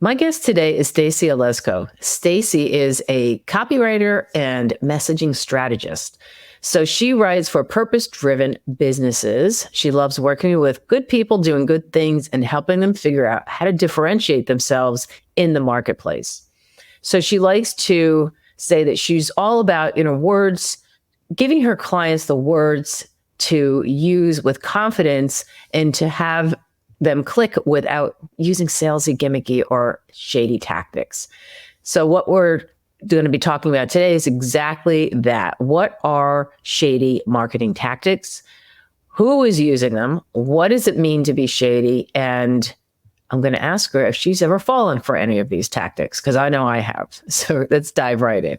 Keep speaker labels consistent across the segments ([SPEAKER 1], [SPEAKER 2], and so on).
[SPEAKER 1] My guest today is Stacy Eleczko. Stacy is a copywriter and messaging strategist. So she writes for purpose-driven businesses. She loves working with good people doing good things and helping them figure out how to differentiate themselves in the marketplace. So she likes to say that she's all about, words, giving her clients the words to use with confidence and to have them click without using salesy, gimmicky, or shady tactics. So what we're going to be talking about today is exactly that. What are shady marketing tactics? Who is using them? What does it mean to be shady? And I'm going to ask her if she's ever fallen for any of these tactics, because I know I have. So let's dive right in.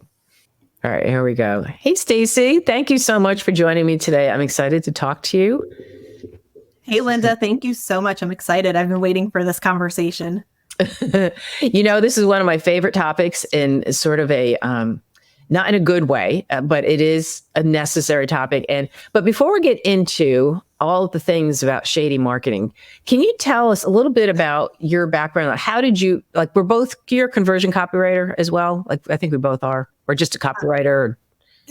[SPEAKER 1] All right, here we go. Hey, Stacy, thank you so much for joining me today. I'm excited to talk to you.
[SPEAKER 2] Hey, Linda, thank you so much. I'm excited. I've been waiting for this conversation.
[SPEAKER 1] This is one of my favorite topics in sort of a, not in a good way, but it is a necessary topic. But before we get into all of the things about shady marketing, can you tell us a little bit about your background? Like, how did you, you're a conversion copywriter as well? Like, I think we both are, or just a copywriter?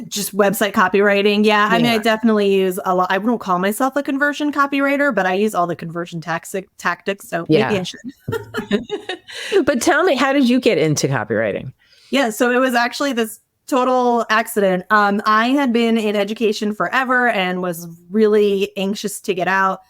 [SPEAKER 2] Just website copywriting. Yeah. I mean, I definitely use a lot. I wouldn't call myself a conversion copywriter, but I use all the conversion tactics. So maybe I should.
[SPEAKER 1] But tell me, how did you get into copywriting?
[SPEAKER 2] Yeah. So it was actually this total accident. I had been in education forever and was really anxious to get out.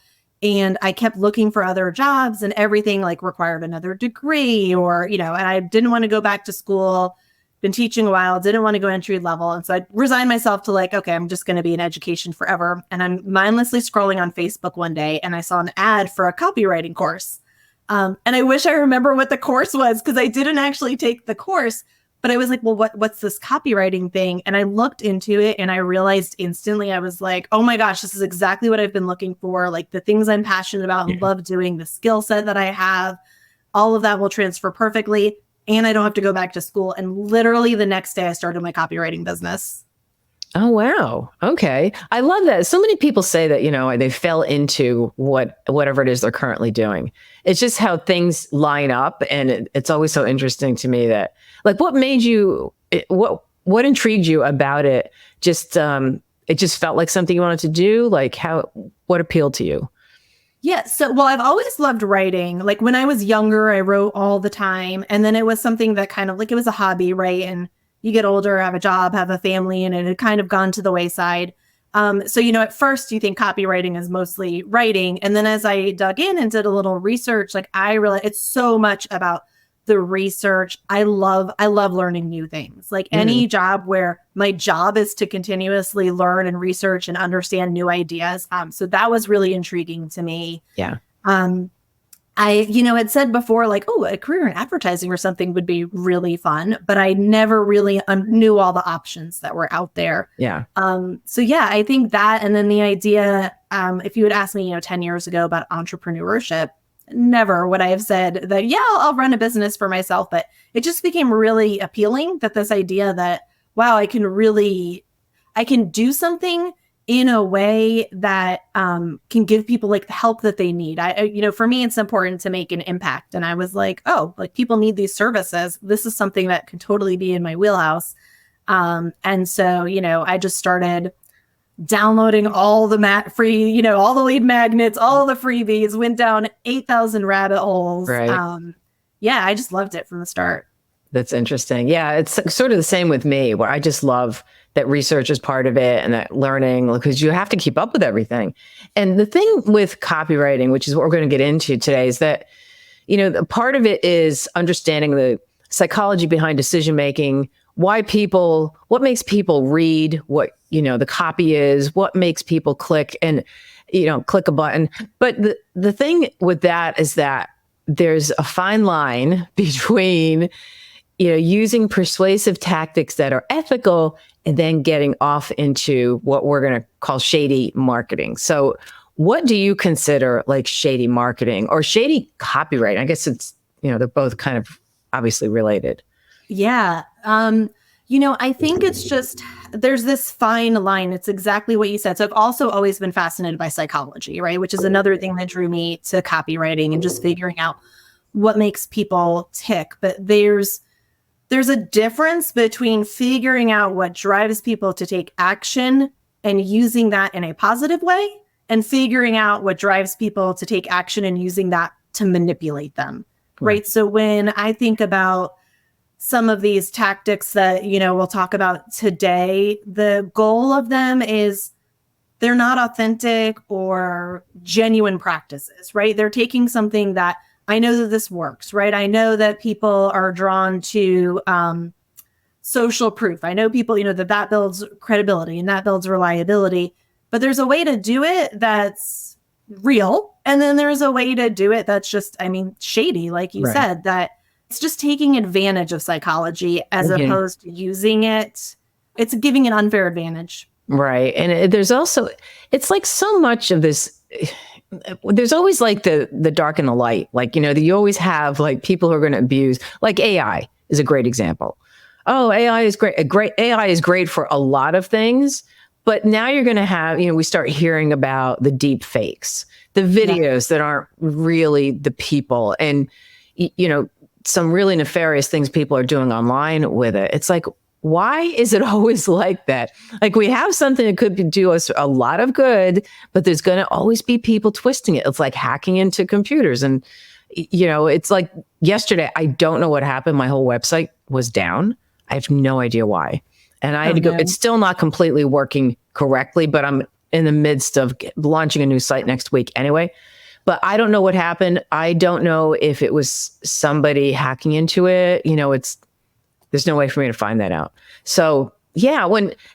[SPEAKER 2] And I kept looking for other jobs, and everything required another degree and I didn't want to go back to school. Been teaching a while, didn't want to go entry level. And so I resigned myself to okay, I'm just going to be in education forever. And I'm mindlessly scrolling on Facebook one day and I saw an ad for a copywriting course. And I wish I remember what the course was, because I didn't actually take the course, but I was like, well, what's this copywriting thing? And I looked into it and I realized instantly, I was like, oh my gosh, this is exactly what I've been looking for. Like the things I'm passionate about and love doing, the skill set that I have, all of that will transfer perfectly. And I don't have to go back to school. And literally the next day I started my copywriting business.
[SPEAKER 1] Oh, wow. Okay. I love that. So many people say that, they fell into whatever it is they're currently doing. It's just how things line up. And it's always so interesting to me that what made you, what intrigued you about it? Just, it just felt like something you wanted to do. What appealed to you?
[SPEAKER 2] Yeah. So, I've always loved writing. When I was younger, I wrote all the time. And then it was something that kind of it was a hobby, right? And you get older, have a job, have a family, and it had kind of gone to the wayside. At first you think copywriting is mostly writing. And then as I dug in and did a little research, I realized it's so much about the research. I love learning new things. Any job where my job is to continuously learn and research and understand new ideas. So that was really intriguing to me.
[SPEAKER 1] Yeah.
[SPEAKER 2] I had said before, a career in advertising or something would be really fun, but I never really knew all the options that were out there.
[SPEAKER 1] Yeah.
[SPEAKER 2] I think that, and then the idea, if you had asked me, 10 years ago about entrepreneurship, never would I have said that, I'll run a business for myself. But it just became really appealing, that this idea that, wow, I can do something in a way that can give people the help that they need. For me, it's important to make an impact. And I was people need these services. This is something that could totally be in my wheelhouse. And so, I just started downloading all the free, all the lead magnets, all the freebies, went down 8,000 rabbit holes.
[SPEAKER 1] Right.
[SPEAKER 2] I just loved it from the start.
[SPEAKER 1] That's interesting. Yeah, it's sort of the same with me, where I just love that research is part of it and that learning, because you have to keep up with everything. And the thing with copywriting, which is what we're going to get into today, is that, part of it is understanding the psychology behind decision making, what makes people read what, the copy is, what makes people click and, click a button. But the thing with that is that there's a fine line between, using persuasive tactics that are ethical and then getting off into what we're going to call shady marketing. So what do you consider shady marketing or shady copywriting? I guess it's, they're both kind of obviously related.
[SPEAKER 2] Yeah. I think it's just, there's this fine line. It's exactly what you said. So I've also always been fascinated by psychology, right? Which is another thing that drew me to copywriting and just figuring out what makes people tick, but there's a difference between figuring out what drives people to take action and using that in a positive way, and figuring out what drives people to take action and using that to manipulate them. Right. So when I think about some of these tactics that, we'll talk about today, the goal of them is they're not authentic or genuine practices, right? They're taking something that I know that this works, right? I know that people are drawn to social proof. I know people, that builds credibility and that builds reliability, but there's a way to do it that's real. And then there's a way to do it that's just, shady, like you said, that it's just taking advantage of psychology as opposed to using it. It's giving an unfair advantage.
[SPEAKER 1] Right. And there's also, it's like so much of this, there's always like the dark and the light. Like, you always have like people who are going to abuse, like AI is a great example. Oh, AI is great. AI is great for a lot of things, but now you're going to have, we start hearing about the deep fakes, the videos that aren't really the people, and, some really nefarious things people are doing online with it. It's like, why is it always like that? Like, we have something that could do us a lot of good, but there's going to always be people twisting it. It's like hacking into computers. And, it's like yesterday, I don't know what happened. My whole website was down. I have no idea why. And I had to go. It's still not completely working correctly, but I'm in the midst of launching a new site next week anyway. But I don't know what happened. I don't know if it was somebody hacking into it. There's no way for me to find that out. So yeah,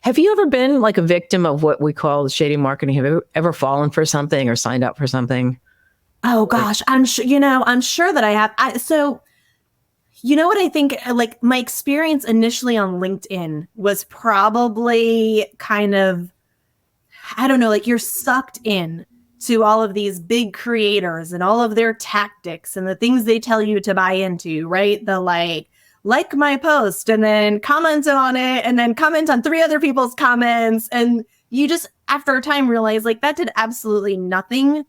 [SPEAKER 1] have you ever been like a victim of what we call shady marketing? Have you ever fallen for something or signed up for something?
[SPEAKER 2] Oh gosh, I'm sure that I have. So what I think, like my experience initially on LinkedIn was probably kind of, I don't know, like you're sucked in to all of these big creators and all of their tactics and the things they tell you to buy into, right? The like my post and then comment on it and then comment on 3 other people's comments. And you just, after a time, realize like that did absolutely nothing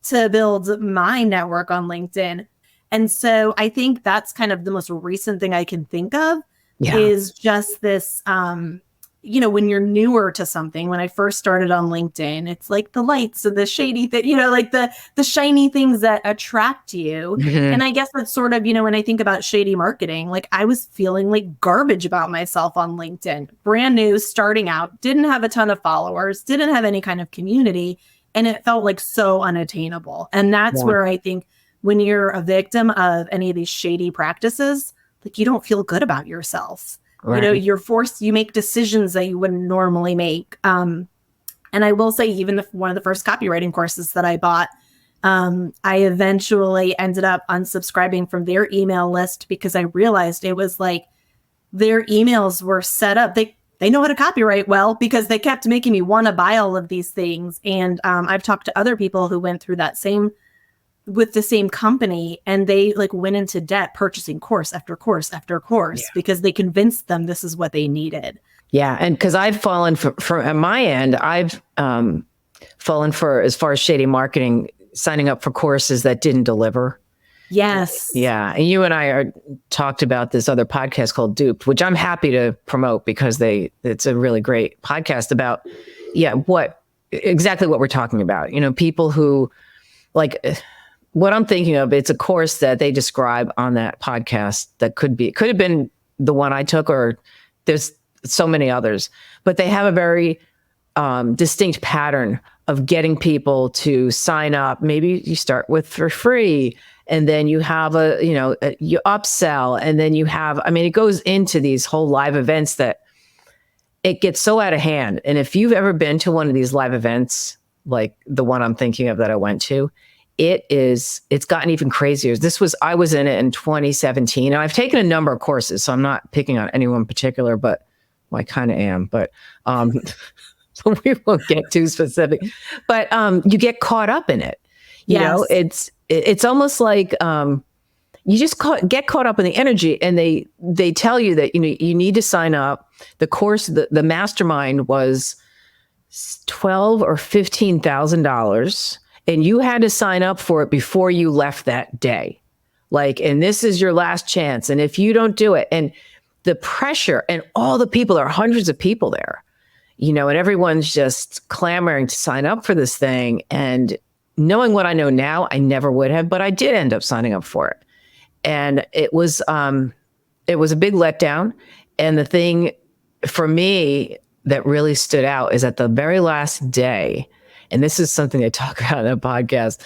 [SPEAKER 2] to build my network on LinkedIn. And so I think that's kind of the most recent thing I can think of is just this, when you're newer to something. When I first started on LinkedIn, it's like the lights and the shady thing, like the shiny things that attract you. Mm-hmm. And I guess that's sort of, when I think about shady marketing, like I was feeling like garbage about myself on LinkedIn, brand new, starting out, didn't have a ton of followers, didn't have any kind of community. And it felt like so unattainable. And that's where I think when you're a victim of any of these shady practices, like you don't feel good about yourself. Right. You're forced, you make decisions that you wouldn't normally make. And I will say, even one of the first copywriting courses that I bought, I eventually ended up unsubscribing from their email list because I realized it was like their emails were set up. They know how to copyright well because they kept making me want to buy all of these things. And I've talked to other people who went through that with the same company, and they like went into debt purchasing course after course after course because they convinced them this is what they needed.
[SPEAKER 1] Yeah. And because I've fallen for at my end, I've fallen for, as far as shady marketing, signing up for courses that didn't deliver.
[SPEAKER 2] Yes.
[SPEAKER 1] Yeah. And you and I talked about this other podcast called Duped, which I'm happy to promote because it's a really great podcast about, exactly what we're talking about. People who like, what I'm thinking of, it's a course that they describe on that podcast that could have been the one I took, or there's so many others, but they have a very distinct pattern of getting people to sign up. Maybe you start with for free, and then you have you upsell, and then you have, it goes into these whole live events that it gets so out of hand. And if you've ever been to one of these live events, like the one I'm thinking of that I went to, it's gotten even crazier. I was in it in 2017, and I've taken a number of courses, so I'm not picking on anyone in particular, but I kind of am, but so we won't get too specific, but you get caught up in it. It's almost like you just get caught up in the energy, and they tell you that you need to sign up. The course, the mastermind was $12,000 or $15,000. And you had to sign up for it before you left that day. Like, and this is your last chance. And if you don't do it, and the pressure, and all the people, there are hundreds of people there, and everyone's just clamoring to sign up for this thing. And knowing what I know now, I never would have, but I did end up signing up for it. And it was a big letdown. And the thing for me that really stood out is at the very last day, and this is something I talk about in a podcast,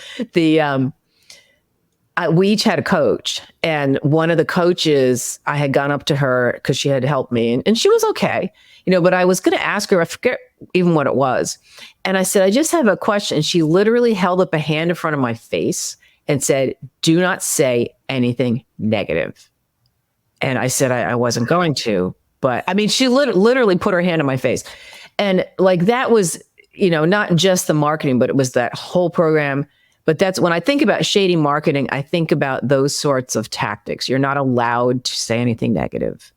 [SPEAKER 1] we each had a coach, and one of the coaches, I had gone up to her because she had helped me, and she was okay, but I was going to ask her, I forget even what it was. And I said, I just have a question. And she literally held up a hand in front of my face and said, do not say anything negative. And I said, I wasn't going to, but I mean, she literally put her hand in my face. And like, that was, not just the marketing, but it was that whole program. But that's when I think about shady marketing, I think about those sorts of tactics. You're not allowed to say anything negative.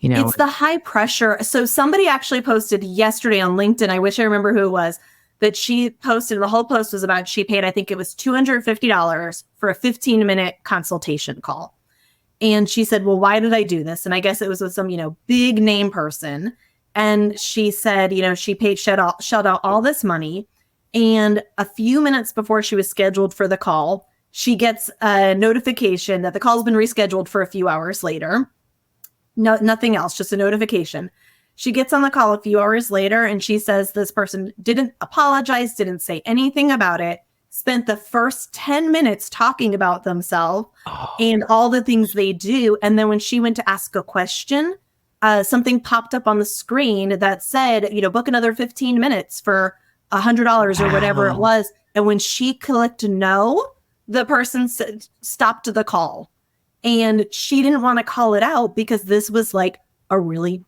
[SPEAKER 2] It's the high pressure. So somebody actually posted yesterday on LinkedIn, I wish I remember who it was, that she posted, the whole post was about, she paid, I think it was $250 for a 15-minute consultation call. And she said, well, why did I do this? And I guess it was with some, big name person. And she said, she shelled out all this money. And a few minutes before she was scheduled for the call, she gets a notification that the call's been rescheduled for a few hours later. No, nothing else, just a notification. She gets on the call a few hours later, and she says this person didn't apologize, didn't say anything about it, spent the first 10 minutes talking about themselves and all the things they do. And then when she went to ask a question, something popped up on the screen that said, book another 15 minutes for $100 or whatever it was. And when she clicked no, the person stopped the call. And she didn't want to call it out because this was like a really,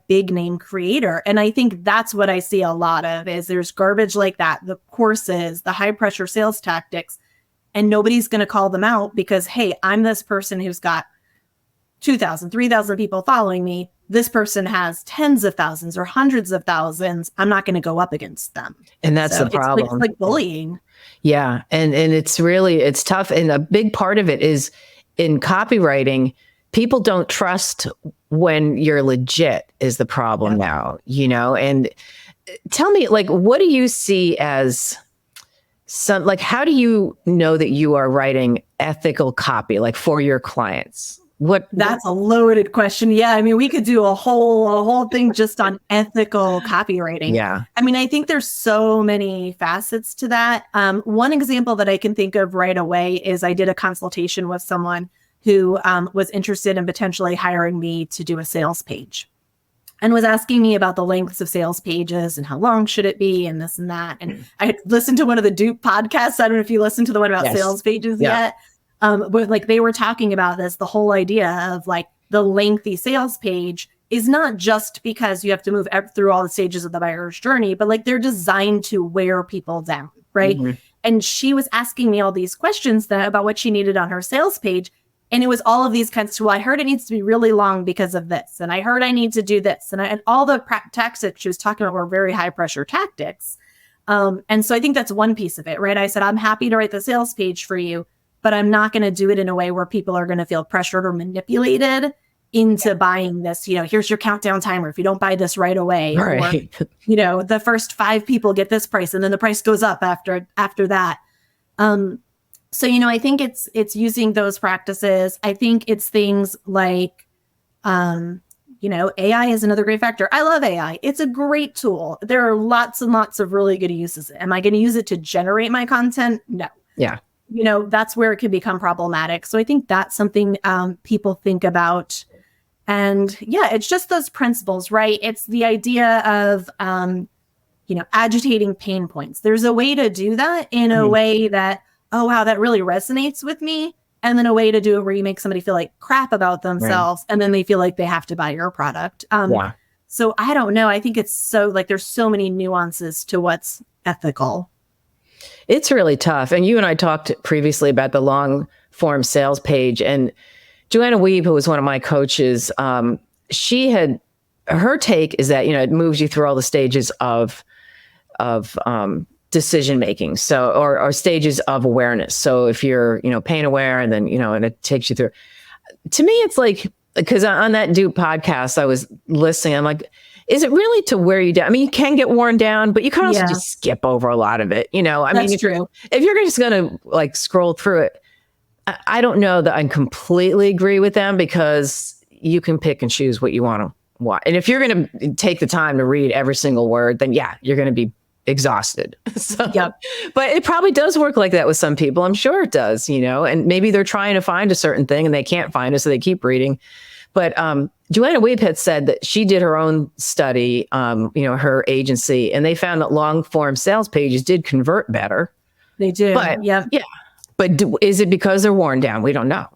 [SPEAKER 2] big name creator. And I think that's what I see a lot of is there's garbage like that, the courses, the high pressure sales tactics, and nobody's going to call them out because, hey, I'm this person who's got 2,000, 3,000 people following me. This person has tens of thousands or hundreds of thousands. I'm not going to go up against them.
[SPEAKER 1] And that's the problem.
[SPEAKER 2] It's like bullying.
[SPEAKER 1] Yeah. And it's tough. And a big part of it is in copywriting, people don't trust when you're legit is the problem now, and tell me, like, what do you see as how do you know that you are writing ethical copy, like for your clients?
[SPEAKER 2] That's a loaded question. Yeah. I mean, we could do a whole thing just on ethical copywriting.
[SPEAKER 1] Yeah.
[SPEAKER 2] I mean, I think there's so many facets to that. One example that I can think of right away is I did a consultation with someone who was interested in potentially hiring me to do a sales page and was asking me about the lengths of sales pages and how long should it be and this and that. And I had listened to one of the Dupe podcasts. I don't know if you listened to the one about sales pages yet. But like they were talking about this, the whole idea of like the lengthy sales page is not just because you have to move through all the stages of the buyer's journey, but like they're designed to wear people down, right? Mm-hmm. And she was asking me all these questions about what she needed on her sales page. And it was all of these kinds of, well, I heard it needs to be really long because of this. And I heard I need to do this. And all the tactics she was talking about were very high pressure tactics. And so I think that's one piece of it, right? I said, I'm happy to write the sales page for you, but I'm not going to do it in a way where people are going to feel pressured or manipulated into buying this. Here's your countdown timer. If you don't buy this right away,
[SPEAKER 1] right.
[SPEAKER 2] Or, the first 5 people get this price and then the price goes up after that. So, I think it's using those practices. I think it's things like, AI is another great factor. I love AI. It's a great tool. There are lots and lots of really good uses. Am I going to use it to generate my content? No.
[SPEAKER 1] Yeah.
[SPEAKER 2] That's where it can become problematic. So I think that's something people think about. And it's just those principles, right? It's the idea of, agitating pain points. There's a way to do that in a way that, oh, wow, that really resonates with me. And then a way to do it where you make somebody feel like crap about themselves. Right. And then they feel like they have to buy your product. So I don't know. I think it's so like there's so many nuances to what's ethical.
[SPEAKER 1] It's really tough. And you and I talked previously about the long form sales page. And Joanna Weeb, who was one of my coaches, her take is that, it moves you through all the stages of decision making. So, or stages of awareness. So if you're, pain aware and then, and it takes you through, to me, it's like, because on that Dupe podcast, I was listening, I'm like, is it really to wear you down? I mean, you can get worn down, but you can also just skip over a lot of it.
[SPEAKER 2] That's true.
[SPEAKER 1] If you're just going to like scroll through it, I don't know that I completely agree with them, because you can pick and choose what you want to watch. And if you're going to take the time to read every single word, then you're going to be exhausted. But it probably does work like that with some people. I'm sure it does, and maybe they're trying to find a certain thing and they can't find it, so they keep reading. But Joanna Weeb had said that she did her own study, her agency, and they found that long form sales pages did convert better.
[SPEAKER 2] They do.
[SPEAKER 1] But But is it because they're worn down? We don't know.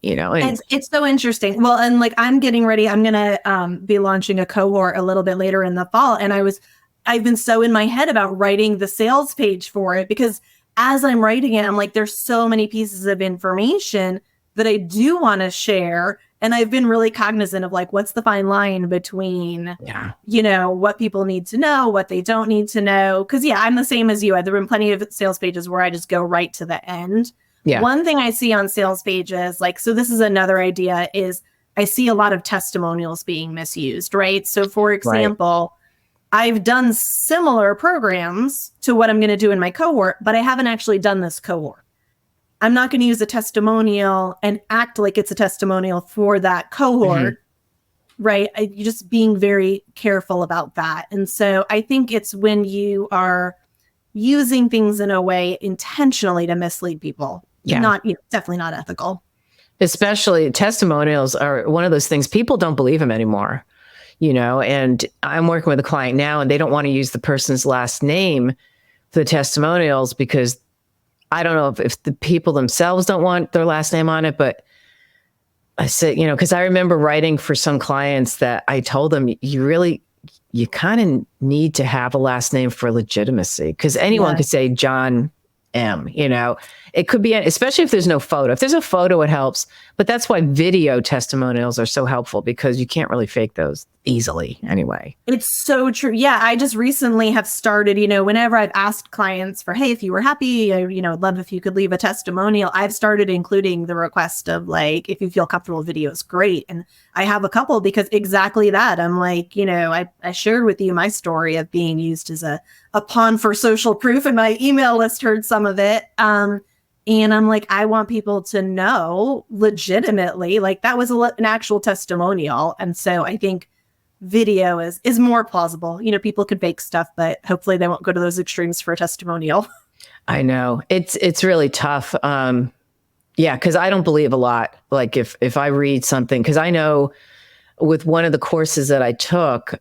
[SPEAKER 1] And
[SPEAKER 2] it's so interesting. Well, and like I'm getting ready. I'm going to be launching a cohort a little bit later in the fall. And I've been so in my head about writing the sales page for it, because as I'm writing it, I'm like, there's so many pieces of information that I do want to share. And I've been really cognizant of like, what's the fine line between, what people need to know, what they don't need to know. Because I'm the same as you. There have been plenty of sales pages where I just go right to the end. Yeah. One thing I see on sales pages, so this is another idea, is I see a lot of testimonials being misused, right? So for example, I've done similar programs to what I'm going to do in my cohort, but I haven't actually done this cohort. I'm not going to use a testimonial and act like it's a testimonial for that cohort, right? You're just being very careful about that. And so I think it's when you are using things in a way intentionally to mislead people. Definitely not ethical.
[SPEAKER 1] Especially testimonials are one of those things, people don't believe them anymore, and I'm working with a client now and they don't want to use the person's last name for the testimonials, because I don't know if the people themselves don't want their last name on it, but I said, because I remember writing for some clients that I told them, you kind of need to have a last name for legitimacy, because anyone could say John M, it could be, especially if there's no photo. If there's a photo, it helps. But that's why video testimonials are so helpful, because you can't really fake those easily anyway.
[SPEAKER 2] It's so true. Yeah. I just recently have started, whenever I've asked clients for, hey, if you were happy, I'd love if you could leave a testimonial. I've started including the request of like, if you feel comfortable with video, it's great. And I have a couple, because exactly that. I'm like, I shared with you my story of being used as a pawn for social proof, and my email list heard some of it. And I'm like, I want people to know legitimately, like that was an actual testimonial. And so I think video is more plausible. People could fake stuff, but hopefully they won't go to those extremes for a testimonial.
[SPEAKER 1] I know it's really tough. Because I don't believe a lot. Like if I read something, because I know with one of the courses that I took,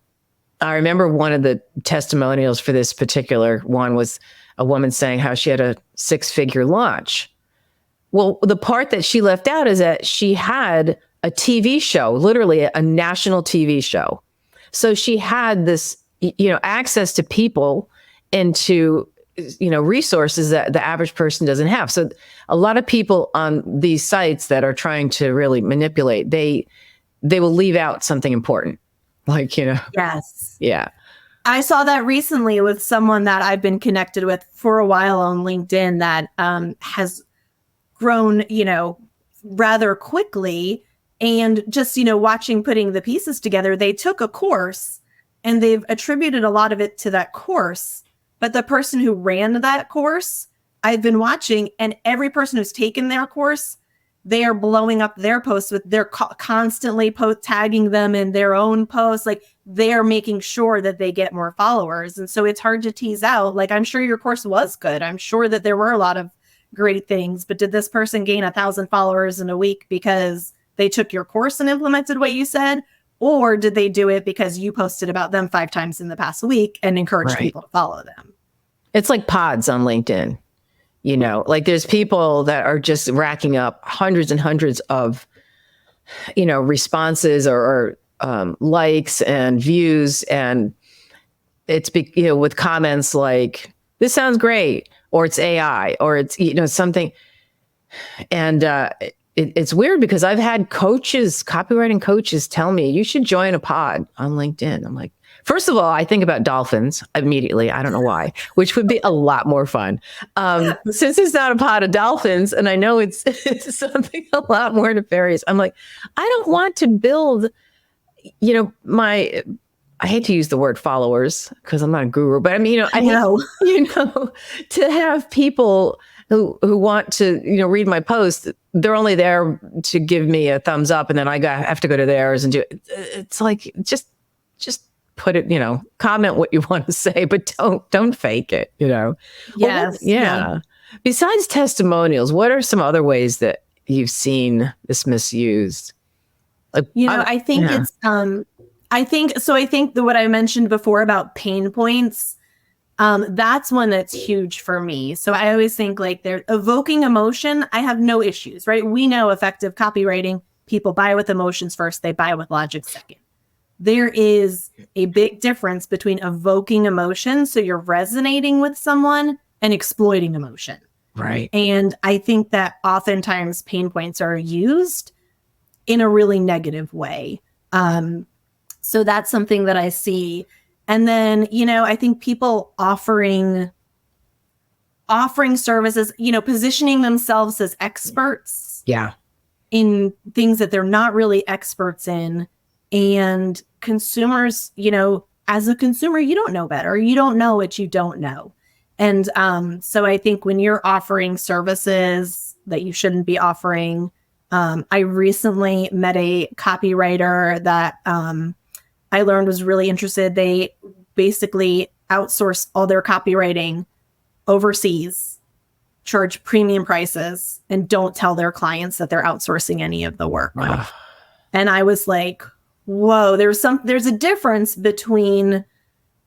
[SPEAKER 1] I remember one of the testimonials for this particular one was a woman saying how she had a 6-figure launch. Well, the part that she left out is that she had a TV show, literally a national TV show. So she had this, access to people and to, resources that the average person doesn't have. So a lot of people on these sites that are trying to really manipulate, they will leave out something important. Like,
[SPEAKER 2] Yes.
[SPEAKER 1] Yeah.
[SPEAKER 2] I saw that recently with someone that I've been connected with for a while on LinkedIn that has grown, rather quickly. And just, putting the pieces together, they took a course and they've attributed a lot of it to that course. But the person who ran that course, I've been watching, and every person who's taken their course, they are blowing up their posts with they're constantly tagging them in their own posts. Like they're making sure that they get more followers. And so it's hard to tease out. Like, I'm sure your course was good. I'm sure that there were a lot of great things, but did this person gain 1,000 followers in a week because they took your course and implemented what you said? Or did they do it because you posted about them 5 times in the past week and encouraged people to follow them?
[SPEAKER 1] It's like pods on LinkedIn. Like there's people that are just racking up hundreds and hundreds of, responses or likes and views. And it's, with comments like, this sounds great, or it's AI, or it's, something. And it's weird because I've had coaches, copywriting coaches tell me, you should join a pod on LinkedIn. I'm like, First of all, I think about dolphins immediately. I don't know why, which would be a lot more fun. Since it's not a pod of dolphins, and I know it's something a lot more nefarious. I'm like, I don't want to build, I hate to use the word followers because I'm not a guru, but I mean, I know, to have people who want to, read my post, they're only there to give me a thumbs up, and then I have to go to theirs and do it. It's like, just put it, comment what you want to say, but don't fake it,
[SPEAKER 2] Yes.
[SPEAKER 1] Well, yeah. Besides testimonials, what are some other ways that you've seen this misused?
[SPEAKER 2] Like, I think it's, I think what I mentioned before about pain points, that's one that's huge for me. So I always think like they're evoking emotion. I have no issues, right? We know effective copywriting, people buy with emotions first, they buy with logic second. There is a big difference between evoking emotion, so you're resonating with someone, and exploiting emotion.
[SPEAKER 1] Right.
[SPEAKER 2] And I think that oftentimes pain points are used in a really negative way. So that's something that I see. And then, I think people offering services, positioning themselves as experts in things that they're not really experts in. And consumers, as a consumer, you don't know better. You don't know what you don't know. And so I think when you're offering services that you shouldn't be offering, I recently met a copywriter that I learned was really interested. They basically outsource all their copywriting overseas, charge premium prices, and don't tell their clients that they're outsourcing any of the work. And I was like, whoa, there's a difference between,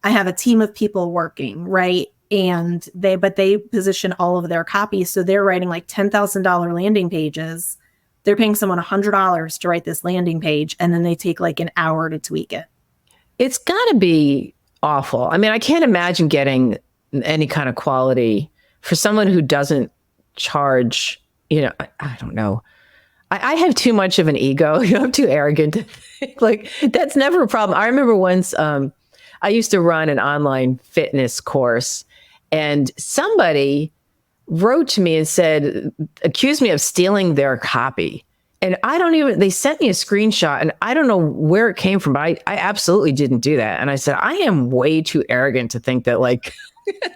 [SPEAKER 2] I have a team of people working, right? And they position all of their copy. So they're writing like $10,000 landing pages. They're paying someone $100 to write this landing page, and then they take like an hour to tweak it.
[SPEAKER 1] It's got to be awful. I mean, I can't imagine getting any kind of quality for someone who doesn't charge, I don't know. I have too much of an ego. I'm too arrogant to think. Like, that's never a problem. I remember once I used to run an online fitness course, and somebody wrote to me and accused me of stealing their copy. And they sent me a screenshot, and I don't know where it came from, but I absolutely didn't do that. And I said, I am way too arrogant to think that, like,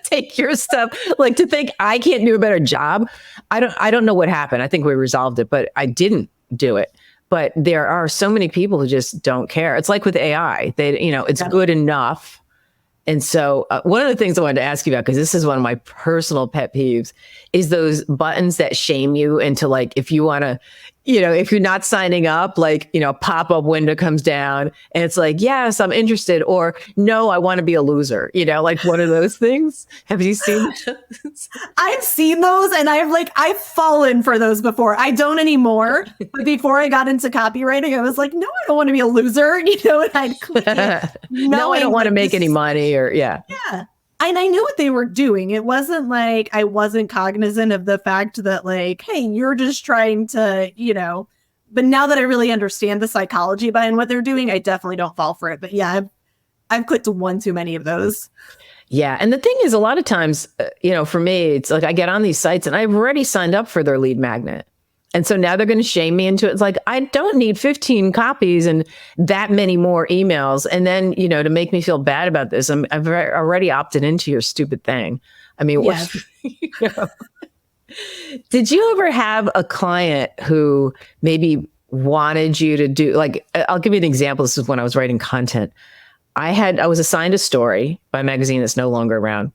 [SPEAKER 1] take your stuff, like, to think I can't do a better job. I don't know what happened. I think we resolved it, but I didn't do it. But there are so many people who just don't care. It's like with AI, it's good enough. And so one of the things I wanted to ask you about, because this is one of my personal pet peeves, is those buttons that shame you into, like, if you want to, if you're not signing up, like, pop-up window comes down and it's like, yes, I'm interested, or no, I want to be a loser, like one of those things. Have you seen those?
[SPEAKER 2] I've seen those, and I've fallen for those before. I don't anymore. But before I got into copywriting, I was like, no, I don't want to be a loser, and I'd click it.
[SPEAKER 1] No, I don't want to make any money, or yeah.
[SPEAKER 2] And I knew what they were doing. It wasn't like I wasn't cognizant of the fact that, like, hey, you're just trying to, but now that I really understand the psychology behind what they're doing, I definitely don't fall for it. But yeah, I've clicked one too many of those.
[SPEAKER 1] Yeah. And the thing is, a lot of times, for me, it's like I get on these sites and I've already signed up for their lead magnet. And so now they're going to shame me into it. It's like, I don't need 15 copies and that many more emails. And then, to make me feel bad about this, I've already opted into your stupid thing. I mean,
[SPEAKER 2] yes.
[SPEAKER 1] Did you ever have a client who maybe wanted you to do, like, I'll give you an example. This is when I was writing content. I was assigned a story by a magazine that's no longer around.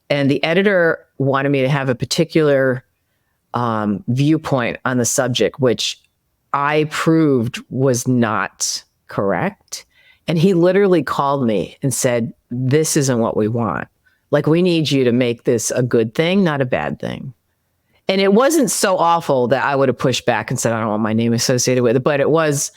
[SPEAKER 1] And the editor wanted me to have a particular viewpoint on the subject, which I proved was not correct. And he literally called me and said, this isn't what we want. Like, we need you to make this a good thing, not a bad thing. And it wasn't so awful that I would have pushed back and said, I don't want my name associated with it. But it was,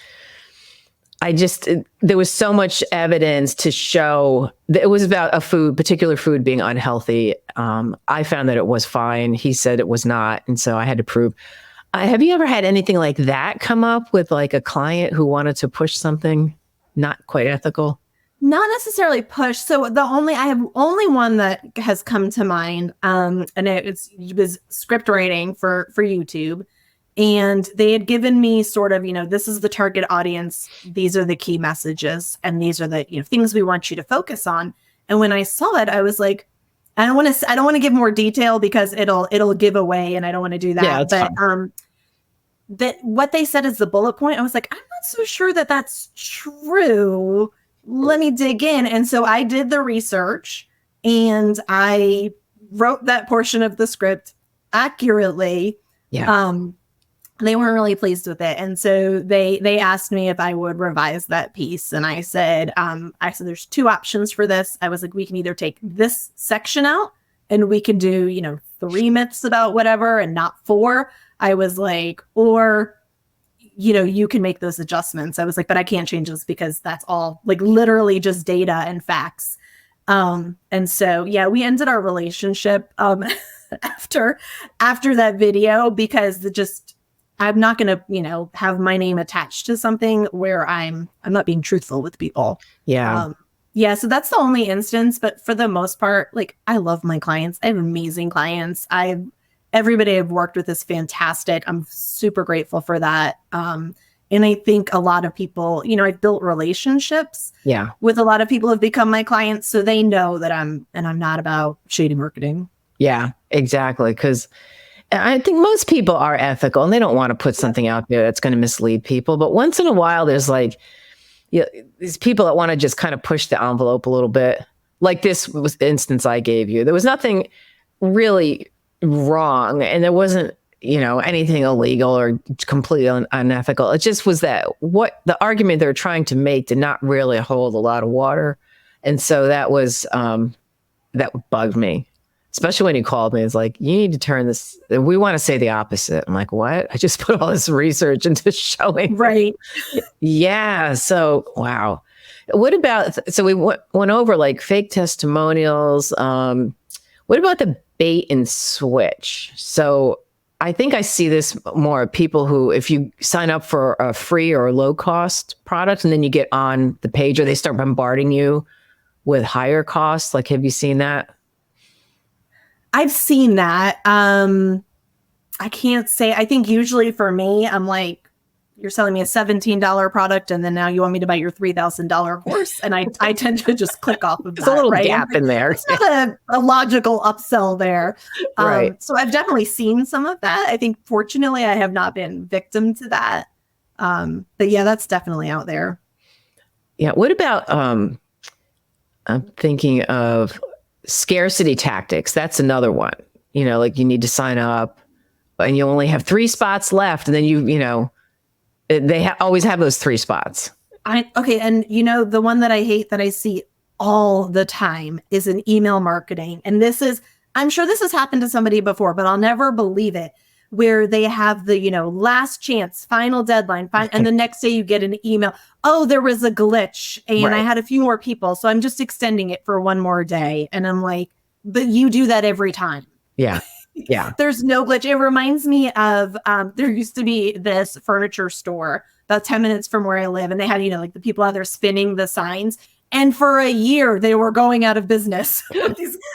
[SPEAKER 1] there was so much evidence to show that it was about a particular food being unhealthy. I found that it was fine. He said it was not. And so I had to prove. Have you ever had anything like that come up with, like, a client who wanted to push something not quite ethical?
[SPEAKER 2] Not necessarily push. So I have only one that has come to mind. And it was script writing for YouTube. And they had given me sort of, this is the target audience. These are the key messages. And these are the, things we want you to focus on. And when I saw it, I was like, I don't want to give more detail because it'll give away. And I don't want to do that.
[SPEAKER 1] Yeah,
[SPEAKER 2] but that what they said is the bullet point. I was like, I'm not so sure that that's true. Let me dig in. And so I did the research and I wrote that portion of the script accurately.
[SPEAKER 1] Yeah.
[SPEAKER 2] They weren't really pleased with it. And so they asked me if I would revise that piece. And I said, there's two options for this. I was like, we can either take this section out and we can do, 3 myths about whatever and not 4. I was like, or you can make those adjustments. I was like, but I can't change this because that's all like literally just data and facts. And so, yeah, we ended our relationship after that video because I'm not going to, have my name attached to something where I'm not being truthful with people.
[SPEAKER 1] Yeah.
[SPEAKER 2] Yeah. So that's the only instance. But for the most part, like I love my clients. I have amazing clients. Everybody I've worked with is fantastic. I'm super grateful for that. And I think a lot of people, I've built relationships with a lot of people who have become my clients. So they know that I'm not about shady marketing.
[SPEAKER 1] Yeah, exactly. Because I think most people are ethical and they don't want to put something out there that's going to mislead people. But once in a while, there's like these people that want to just kind of push the envelope a little bit. Like this was the instance I gave you. There was nothing really wrong and there wasn't anything illegal or completely unethical. It just was that what the argument they're trying to make did not really hold a lot of water, and so that was that bugged me, especially when he called me. It's like, you need to turn this, we want to say the opposite. I'm like, what? I just put all this research into showing.
[SPEAKER 2] Right.
[SPEAKER 1] Yeah. So wow. What about, so we went over like fake testimonials. What about the bait and switch? So I think I see this more people who, if you sign up for a free or low cost product and then you get on the page or they start bombarding you with higher costs. Like, have you seen that?
[SPEAKER 2] I've seen that. I can't say, I think usually for me, I'm like, you're selling me a $17 product and then now you want me to buy your $3,000 course. And I tend to just click off of that.
[SPEAKER 1] There's a little gap in there.
[SPEAKER 2] It's not a logical upsell there.
[SPEAKER 1] Right.
[SPEAKER 2] So I've definitely seen some of that. I think fortunately I have not been victim to that. But yeah, that's definitely out there.
[SPEAKER 1] Yeah. What about, I'm thinking of scarcity tactics. That's another one, like you need to sign up and you only have 3 spots left. And then they always have those 3 spots.
[SPEAKER 2] Okay. And the one that I hate that I see all the time is an email marketing. And I'm sure this has happened to somebody before, but I'll never believe it, where they have the, last chance, final deadline, and the next day you get an email. Oh, there was a glitch and I had a few more people. So I'm just extending it for 1 more day. And I'm like, but you do that every time.
[SPEAKER 1] Yeah. Yeah.
[SPEAKER 2] There's no glitch. It reminds me of, there used to be this furniture store about 10 minutes from where I live. And they had, like the people out there spinning the signs. And for a year, they were going out of business.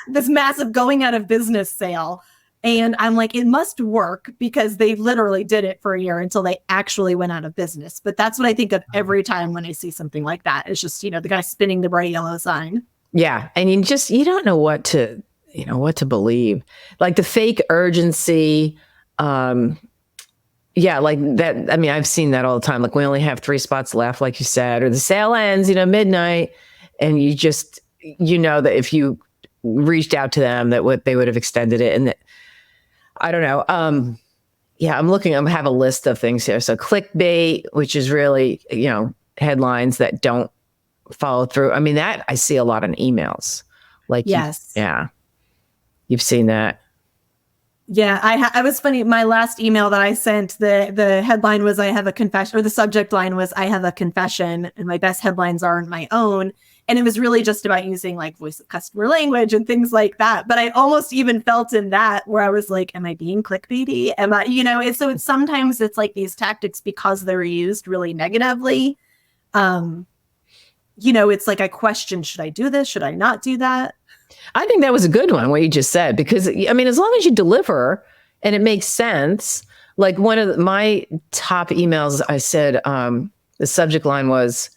[SPEAKER 2] This massive going out of business sale. And I'm like, it must work because they literally did it for a year until they actually went out of business. But that's what I think of every time when I see something like that. It's just, the guy spinning the bright yellow sign.
[SPEAKER 1] Yeah. And you don't know what to believe. Like the fake urgency. Yeah, like that. I mean, I've seen that all the time. Like we only have 3 spots left, like you said, or the sale ends, midnight. And you just, that if you reached out to them, that they would have extended it. And I don't know. Yeah, I have a list of things here. So clickbait, which is really, headlines that don't follow through. I mean, that I see a lot in emails. Like,
[SPEAKER 2] yes.
[SPEAKER 1] Yeah. You've seen that.
[SPEAKER 2] Yeah, I was funny. My last email that I sent, the headline was, I have a confession, or the subject line was, I have a confession, and my best headlines aren't my own. And it was really just about using like voice of customer language and things like that. But I almost even felt in that where I was like, am I being clickbaity? Am I, so sometimes it's like these tactics because they're used really negatively. it's like I question, should I do this? Should I not do that?
[SPEAKER 1] I think that was a good one, what you just said, because I mean, as long as you deliver and it makes sense, like one of my top emails, I said, the subject line was,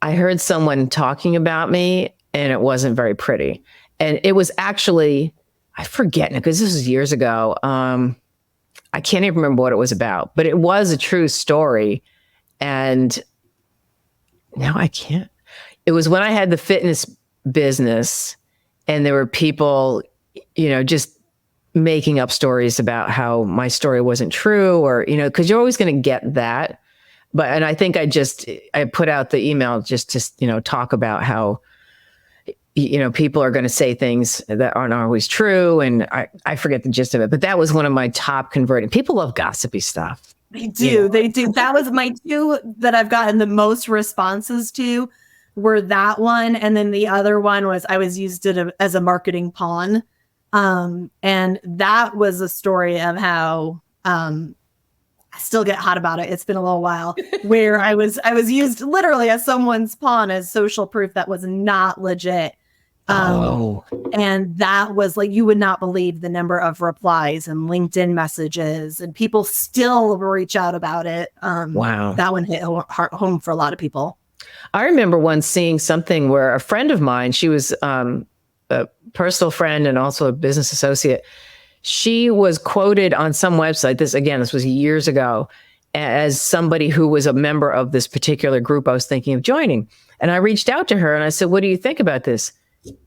[SPEAKER 1] I heard someone talking about me and it wasn't very pretty. And it was actually, I forget now, because this was years ago. I can't even remember what it was about, but it was a true story. And now I can't. It was when I had the fitness business and there were people, just making up stories about how my story wasn't true, or, because you're always going to get that. And I think I put out the email just to, talk about how, people are going to say things that aren't always true. And I forget the gist of it, but that was one of my top converting. People love gossipy stuff.
[SPEAKER 2] They do. They do. That was my two that I've gotten the most responses to were that one. And then the other one was I was used as a marketing pawn. And that was a story of how, I still get hot about it. It's been a little while where I was used literally as someone's pawn as social proof that was not legit. And that was like, you would not believe the number of replies and LinkedIn messages, and people still reach out about it.
[SPEAKER 1] Wow.
[SPEAKER 2] That one hit home for a lot of people.
[SPEAKER 1] I remember once seeing something where a friend of mine, she was a personal friend and also a business associate. She was quoted on some website. This was years ago, as somebody who was a member of this particular group I was thinking of joining. And I reached out to her and I said, what do you think about this?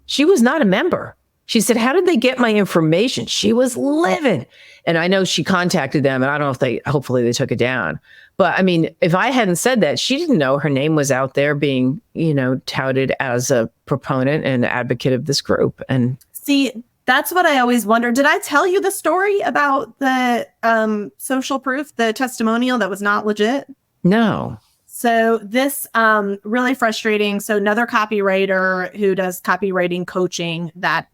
[SPEAKER 1] She was not a member. She said, how did they get my information? She was livid. And I know she contacted them, and I don't know if hopefully they took it down. But I mean, if I hadn't said that, she didn't know her name was out there being, touted as a proponent and advocate of this group. And
[SPEAKER 2] see, that's what I always wondered. Did I tell you the story about the social proof, the testimonial that was not legit?
[SPEAKER 1] No.
[SPEAKER 2] So this really frustrating. So another copywriter who does copywriting coaching, that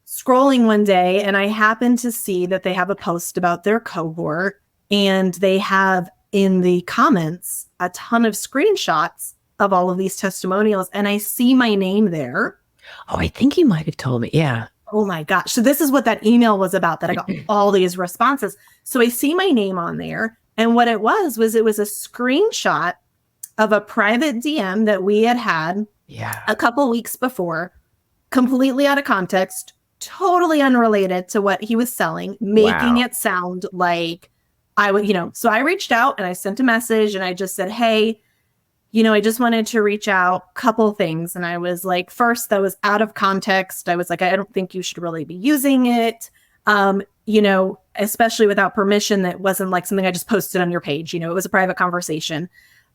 [SPEAKER 2] scrolling one day, and I happened to see that they have a post about their cohort, and they have in the comments a ton of screenshots of all of these testimonials, and I see my name there.
[SPEAKER 1] Oh, I think you might have told me. Yeah.
[SPEAKER 2] Oh my gosh. So this is what that email was about, that I got all these responses. So I see my name on there. And what it was a screenshot of a private DM that we had a couple weeks before, completely out of context, totally unrelated to what he was selling, making it sound like I would, so I reached out and I sent a message and I just said, hey, I just wanted to reach out, couple things. And I was like, first, that was out of context. I was like, I don't think you should really be using it. Especially without permission. That wasn't like something I just posted on your page. It was a private conversation.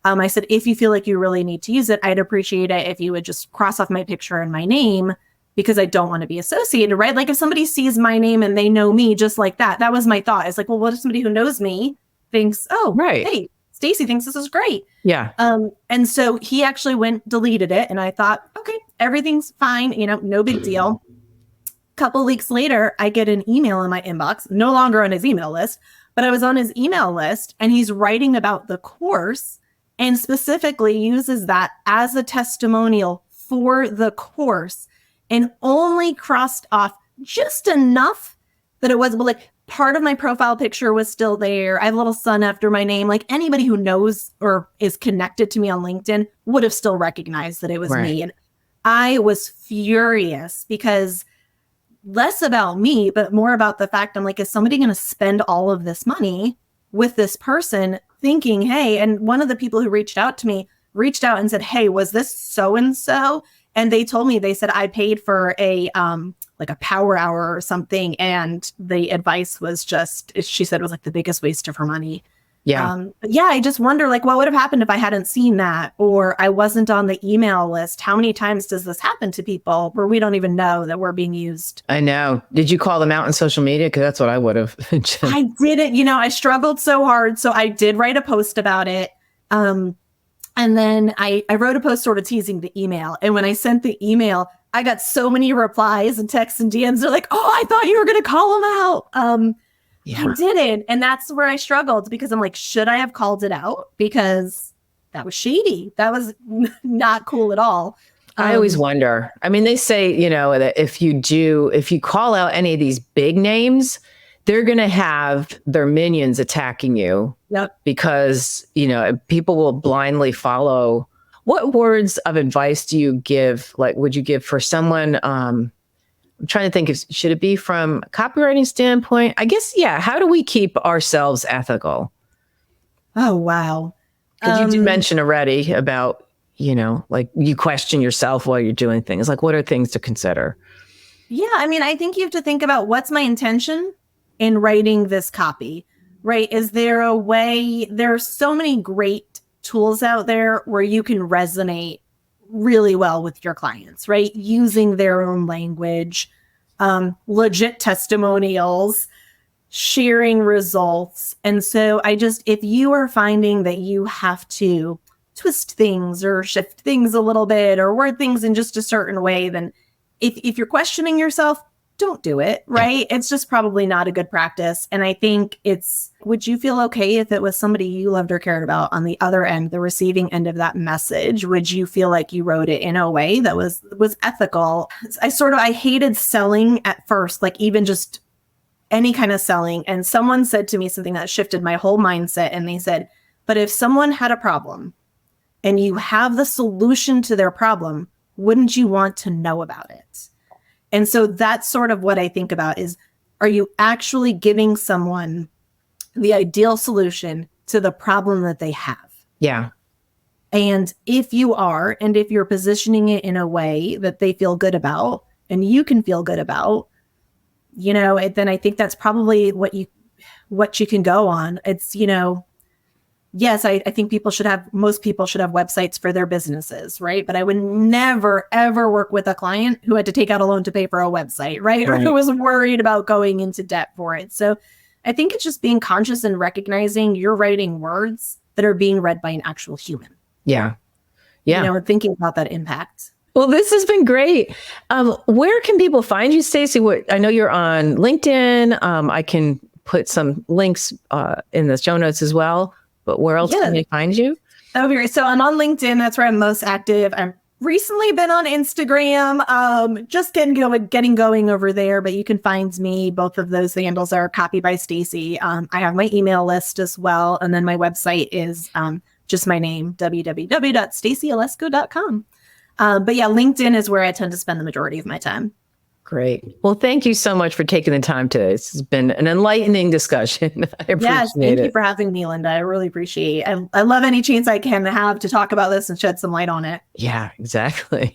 [SPEAKER 2] I said, if you feel like you really need to use it, I'd appreciate it if you would just cross off my picture and my name, because I don't want to be associated, right? Like if somebody sees my name and they know me just like that, that was my thought. It's like, well, what if somebody who knows me thinks, oh, right, hey, Stacy thinks this is great.
[SPEAKER 1] Yeah.
[SPEAKER 2] And so he actually deleted it. And I thought, okay, everything's fine. No big deal. Couple weeks later, I get an email in my inbox, no longer on his email list, but I was on his email list, and he's writing about the course and specifically uses that as a testimonial for the course, and only crossed off just enough that it was like part of my profile picture was still there. I have a little son after my name. Like anybody who knows or is connected to me on LinkedIn would have still recognized that it was me. And I was furious because less about me, but more about the fact I'm like, is somebody going to spend all of this money with this person thinking, hey, and one of the people who reached out to me reached out and said, hey, was this so-and-so? And they told me, they said, I paid for a power hour or something. And the advice was just, she said it was like the biggest waste of her money.
[SPEAKER 1] Yeah.
[SPEAKER 2] I just wonder, like, what would have happened if I hadn't seen that, or I wasn't on the email list? How many times does this happen to people where we don't even know that we're being used?
[SPEAKER 1] I know. Did you call them out on social media? Because that's what I would have.
[SPEAKER 2] I didn't. I struggled so hard. So I did write a post about it. And then I wrote a post sort of teasing the email. And when I sent the email, I got so many replies and texts and DMs. They're like, oh, I thought you were going to call them out. I didn't. And that's where I struggled, because I'm like, should I have called it out? Because that was shady. That was not cool at all.
[SPEAKER 1] I always wonder. I mean, they say, that if you call out any of these big names, they're going to have their minions attacking you.
[SPEAKER 2] Yep.
[SPEAKER 1] Because, people will blindly follow. What words of advice do you give? Like, would you give for someone? I'm trying to think should it be from a copywriting standpoint? I guess, yeah. How do we keep ourselves ethical?
[SPEAKER 2] Oh, wow.
[SPEAKER 1] Because you did mention already about, like you question yourself while you're doing things. Like, what are things to consider?
[SPEAKER 2] Yeah. I mean, I think you have to think about what's my intention in writing this copy, right? Is there a way? There are so many great tools out there where you can resonate really well with your clients, right? Using their own language, legit testimonials, sharing results. And so if you are finding that you have to twist things or shift things a little bit or word things in just a certain way, then if you're questioning yourself, don't do it, right? It's just probably not a good practice. And I think would you feel okay if it was somebody you loved or cared about on the other end, the receiving end of that message? Would you feel like you wrote it in a way that was ethical? I hated selling at first, like even just any kind of selling. And someone said to me something that shifted my whole mindset. And they said, but if someone had a problem and you have the solution to their problem, wouldn't you want to know about it? And so that's sort of what I think about is, are you actually giving someone the ideal solution to the problem that they have?
[SPEAKER 1] Yeah.
[SPEAKER 2] And if you are, and if you're positioning it in a way that they feel good about and you can feel good about, then I think that's probably what you can go on. It's, yes, I think most people should have websites for their businesses, right? But I would never, ever work with a client who had to take out a loan to pay for a website, right? Or who was worried about going into debt for it. So I think it's just being conscious and recognizing you're writing words that are being read by an actual human.
[SPEAKER 1] Yeah. Yeah.
[SPEAKER 2] And thinking about that impact.
[SPEAKER 1] Well, this has been great. Where can people find you, Stacey? I know you're on LinkedIn. I can put some links in the show notes as well. But where else can they find you?
[SPEAKER 2] That would be great. So I'm on LinkedIn. That's where I'm most active. I've recently been on Instagram, just getting going over there. But you can find me. Both of those handles are Copy by Stacey. I have my email list as well. And then my website is just my name, www.stacyeleczko.com. But yeah, LinkedIn is where I tend to spend the majority of my time.
[SPEAKER 1] Great. Well, thank you so much for taking the time today. This has been an enlightening discussion. I appreciate it.
[SPEAKER 2] Thank you for having me, Linda. I really appreciate it. I love any chance I can have to talk about this and shed some light on it.
[SPEAKER 1] Yeah, exactly.